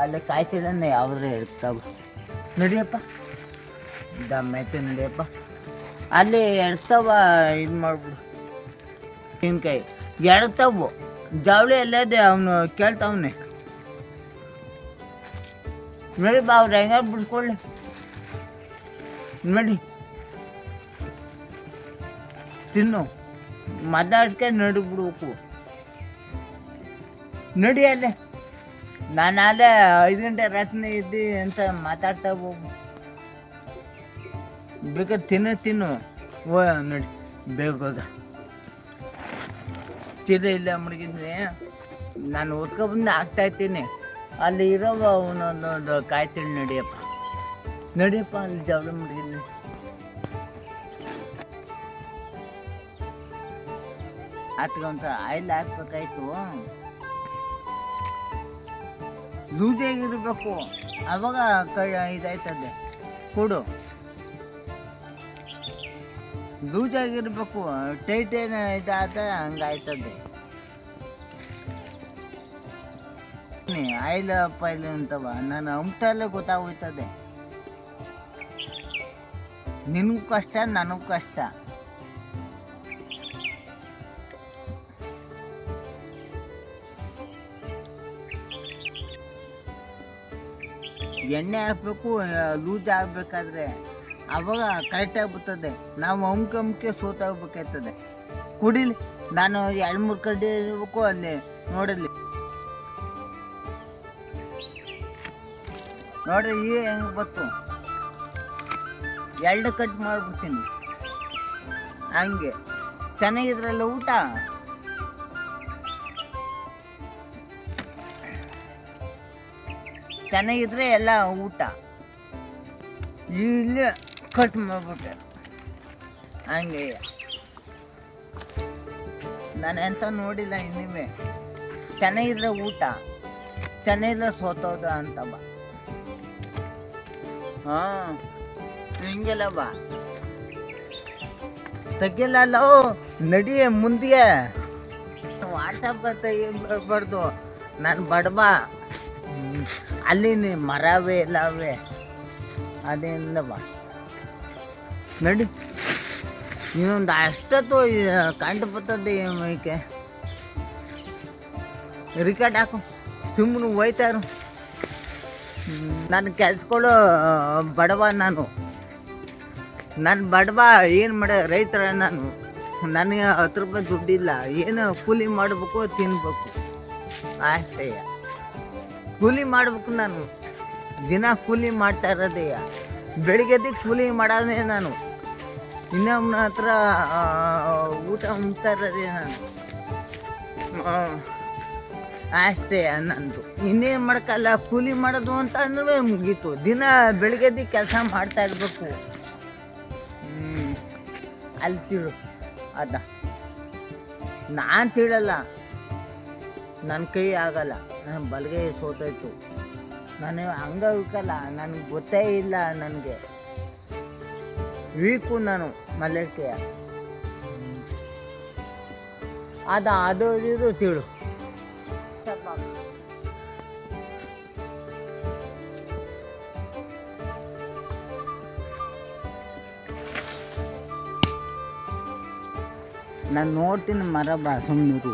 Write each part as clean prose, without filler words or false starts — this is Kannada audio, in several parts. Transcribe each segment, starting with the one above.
ಅಲ್ಲಿ ಕಾಯ್ತಿದ್ದಾನೆ ಯಾವ್ದ್ರೆ ಇರ್ತಾವ. ನಡಿಯಪ್ಪ ದಮ್ಮೈತೆ ನಡಿಯಪ್ಪ. ಅಲ್ಲಿ ಎಡ್ತಾವ ಇದು ಮಾಡ್ಬಿಡು. ತೆಂಗಿನಕಾಯಿ ಎಡ್ತಾವು ಜವಳಿ ಎಲ್ಲದೆ ಅವನು ಕೇಳ್ತಾವನೆ. ನೋಡಿ ಬಾ ಅವ್ರು ಹೆಂಗಾರು ಬಿಡ್ಕೊಳ್ಳಿ ನೋಡಿ ತಿನ್ನು ಮಾತಾಡ್ಕೆ ನಡಿಬಿಡ್ಬೇಕು. ನಡಿ ಅಲ್ಲೇ ನಾನು ಅಲ್ಲೇ 5 ಗಂಟೆ ರಾತ್ರಿ ಇದ್ದು ಅಂತ ಮಾತಾಡ್ತಾ ಹೋಗು. ಬೇಕಾದ್ರೆ ತಿನ್ನು ಓ ನೋಡಿ ಬೇಗ ತಿರ್ರ ಇಲ್ಲ ಮಡಗಿದ್ರೆ ನಾನು ಓದ್ಕೊಬಂದು ಆಗ್ತಾಯಿದ್ದೀನಿ. ಅಲ್ಲಿ ಇರೋವ ಅವನೊಂದೊಂದು ಕಾಯ್ತೀನಿ. ನಡಿಯಪ್ಪ ಅಲ್ಲಿ ಜವಳ ಮಡಗಿದ್ರೆ ಹತ್ಕೊಂತ ಆಯಿಲ್ ಹಾಕ್ಬೇಕಾಯ್ತು. ಲೂಜಾಗಿರ್ಬೇಕು ಅವಾಗ ಇದಾಯ್ತದೆ. ಕೊಡು ಲೂಜಾಗಿರ್ಬೇಕು. ಟೈಟ್ ಏನು ಇದಾದ ಹಂಗಾಯ್ತದೆ. ಆಯಿಲ್ ಪೈಲ್ ಅಂತವ ನಾನು ಅಂಟಲ್ಲೇ ಗೊತ್ತಾಗೋಯ್ತದೆ. ನಿನಗೂ ಕಷ್ಟ ನನಗೂ ಕಷ್ಟ. ಎಣ್ಣೆ ಹಾಕ್ಬೇಕು ಲೂಸ್ ಆಗಬೇಕಾದ್ರೆ ಅವಾಗ ಕರೆಕ್ಟಾಗಿ ಬರ್ತದೆ. ನಾವು ಅಂಕೆ ಸೋತಾಗಬೇಕಾಯ್ತದೆ. ಕುಡಿಲಿ ನಾನು 2-3 ಕಡೆ ಇರಬೇಕು ಅಲ್ಲಿ ನೋಡಲಿ. ನೋಡ್ರಿ ಈ ಹೆಂಗೆ ಬತ್ತು 2 ಕಟ್ ಮಾಡಿಬಿಡ್ತೀನಿ. ಹಂಗೆ ಚೆನ್ನಾಗಿದ್ರಲ್ಲ ಊಟ. ಚೆನ್ನಾಗಿದ್ರೆ ಎಲ್ಲ ಊಟ. ಇಲ್ಲಿ ಕಟ್ ಮಾಡಿಬಿಟ್ಟೆ ಹಂಗೆ. ನಾನು ಎಂತ ನೋಡಿಲ್ಲ ಇನ್ನೂ. ಚೆನ್ನಾಗಿದ್ರೆ ಊಟ, ಚೆನ್ನಾಗಿದ್ರೆ ಸೋತೋದ ಅಂತ ಬಾ. ಹಾಂ ಹಿಂಗೆಲ್ಲ ಬಾ ತೆಗಿಯಲ್ಲ ನಡಿಯ ಮುಂದೆ. ವಾಟ್ಸಪ್ ತೆಗಿಬಾರ್ದು. ನಾನು ಬಡಬಾ ಅಲ್ಲಿ ಮರವೇ ಎಲ್ಲವೇ ಅದೇನಿಲ್ಲ ಬಾ ನಡಿ. ಇನ್ನೊಂದು ಅಷ್ಟೊತ್ತು ಕಂಡು ಬರ್ತದೆ ಮೈಕೆ. ರಿಕಾರ್ಡ್ ಹಾಕು ಸುಮ್ಮನೆ ಹೋಯ್ತಾರು. ನಾನು ಕೆಲ್ಸಗಳು ಬಡವ. ನಾನು ಬಡವ. ಏನು ಮಾಡ ರೈತರ ನಾನು. ನನಗೆ 10 ರೂಪಾಯಿ ದುಡ್ಡಿಲ್ಲ. ಏನು ಕೂಲಿ ಮಾಡಬೇಕು ತಿನ್ಬೇಕು ಅಷ್ಟೇ. ಕೂಲಿ ಮಾಡ್ಬೇಕು. ನಾನು ದಿನ ಕೂಲಿ ಮಾಡ್ತಾ ಇರೋದೇ. ಬೆಳಿಗ್ಗೆ ಕೂಲಿ ಮಾಡೋದೇ ನಾನು. ಇನ್ನೊಬ್ಬನ ಹತ್ರ ಊಟ ಉಣ್ತಾ ಇರೋದೇ ನಾನು ಅಷ್ಟೇ. ನಂದು ಇನ್ನೇನು ಮಾಡ್ಕಲ್ಲ. ಕೂಲಿ ಮಾಡೋದು ಅಂತ ಅಂದ್ರೆ ಮುಗೀತು. ದಿನ ಬೆಳಿಗ್ಗೆ ಕೆಲಸ ಮಾಡ್ತಾ ಇರಬೇಕು. ಅಲ್ಲಿ ತಿಳು ಅದ ನಾನು ತಿಳಲ್ಲ. ನನ್ನ ಕೈ ಆಗಲ್ಲ. ನನ್ನ ಬಲಗೈ ಸೋತಾಯ್ತು. ನಾನು ಅಂಗವಿಕಲ್ಲ. ನನಗೆ ಗೊತ್ತೇ ಇಲ್ಲ. ನನಗೆ ವೀಕು ನಾನು ಮಲ್ಲಕ್ಕೆಯ. ಅದು ಇದು ತಿಳು. ನಾನು ನೋಡ್ತೀನಿ ಮರ ಬಾ ಸುಮ್ಮನಿರು.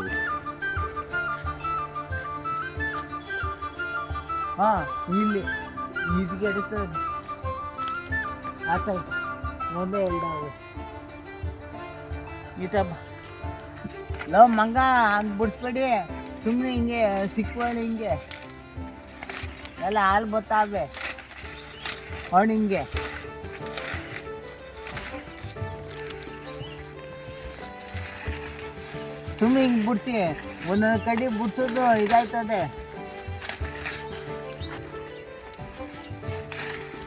ಹಾಂ ಇಲ್ಲಿ ಇದಕ್ಕೆ ಎಡಿತದೆ ಆಯ್ತಾಯ್ತು. ಒಂದೇ 2 ಈತಪ್ಪ ಲವ್ ಮಂಗ ಹಂಗೆ ಬಿಡಿಸ್ಬೇಡಿ. ಸುಮ್ಮನೆ ಹಿಂಗೆ ಸಿಕ್ಕುವಲ್ಲ ಹಿಂಗೆ ಎಲ್ಲ ಹಾಲು ಬತ್ತಾವೆ ಅವನು ಹಿಂಗೆ. ಸುಮ್ಮನೆ ಹಿಂಗೆ ಬಿಡ್ತೀನಿ. ಒಂದೊಂದು ಕಡೆ ಬಿಡ್ಸೋದು ಇದಾಯ್ತದೆ.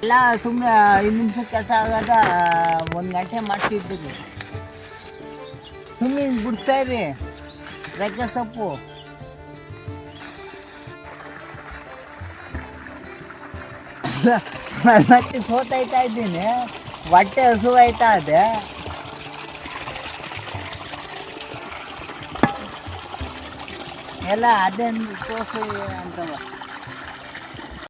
ಎಲ್ಲ ಸುಮ್ಮನೆ 5 ನಿಮಿಷ ಕೆಲಸ ಆಗಾದ 1 ಗಂಟೆ ಮಾಡ್ತಿದ್ದೀನಿ. ಸುಮ್ಮನೆ ಹಿಂಗೆ ಬಿಡ್ತಾ ಇರಿ. ರೆಕ್ಕೆ ಸೊಪ್ಪು ಮತ್ತೆ ಸೋತಾಯ್ತಾ ಇದ್ದೀನಿ. ಹೊಟ್ಟೆ ಹಸುವಾಯ್ತಾ ಇದೆ. ಎಲ್ಲ ಅದೇನು ತೋರಿಸಿ ಅಂತವ.